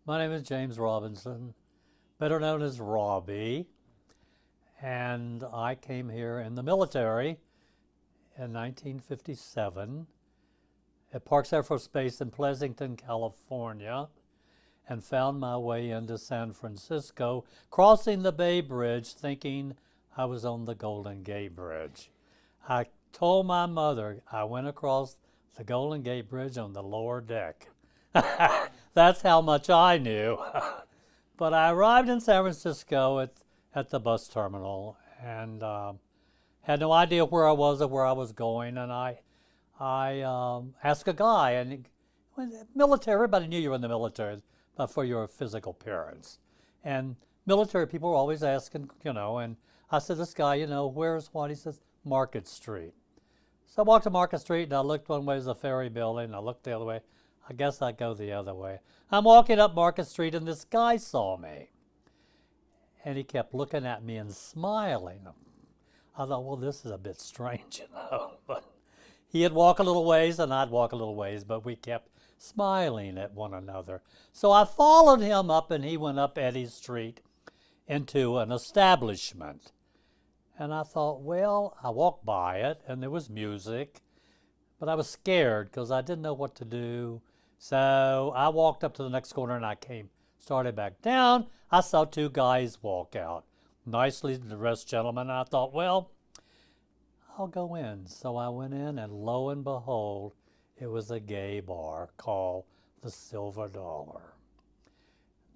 My name is James Robinson, better known as Robbie, and I came here in the military in 1957 at Parks Air Force Base in Pleasanton, California, and found my way into San Francisco, crossing the Bay Bridge thinking I was on the Golden Gate Bridge. I told my mother I went across the Golden Gate Bridge on the lower deck. That's how much I knew. But I arrived in San Francisco at the bus terminal and had no idea where I was or where I was going. And I asked a guy, and military, everybody knew you were in the military for your physical appearance. And military people were always asking, and I said, this guy, where's what? He says, Market Street. So I walked to Market Street and I looked one way as the ferry building, and I looked the other way. I guess I'd go the other way. I'm walking up Market Street and this guy saw me. And he kept looking at me and smiling. I thought, well, this is a bit strange, But he'd walk a little ways and I'd walk a little ways, but we kept smiling at one another. So I followed him up and he went up Eddy Street into an establishment. And I thought, well, I walked by it and there was music, but I was scared because I didn't know what to do. So I walked up to the next corner and started back down. I saw two guys walk out, nicely dressed gentlemen. And I thought, well, I'll go in. So I went in, and lo and behold, it was a gay bar called the Silver Dollar.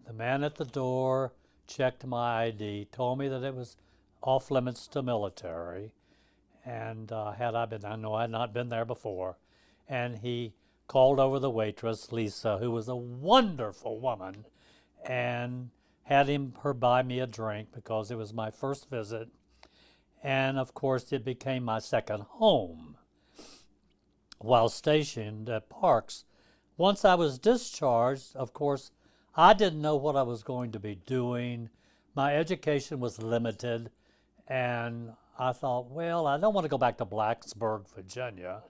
The man at the door checked my ID, told me that it was off limits to military. And I know I had not been there before. And he called over the waitress, Lisa, who was a wonderful woman, and had her buy me a drink because it was my first visit. And of course, it became my second home while stationed at Parks. Once I was discharged, of course, I didn't know what I was going to be doing. My education was limited, and I thought, well, I don't want to go back to Blacksburg, Virginia.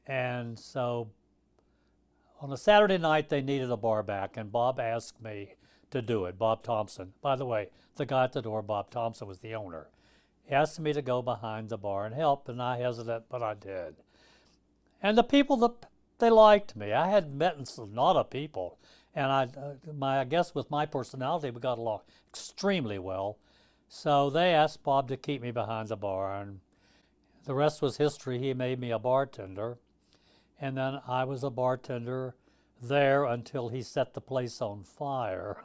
And so on a Saturday night, they needed a bar back, and Bob asked me to do it, Bob Thompson. By the way, the guy at the door, Bob Thompson, was the owner. He asked me to go behind the bar and help, and I hesitated, but I did. And the people, they liked me. I had met a lot of people, and I guess with my personality, we got along extremely well. So they asked Bob to keep me behind the bar, and the rest was history. He made me a bartender, and then I was a bartender there until he set the place on fire.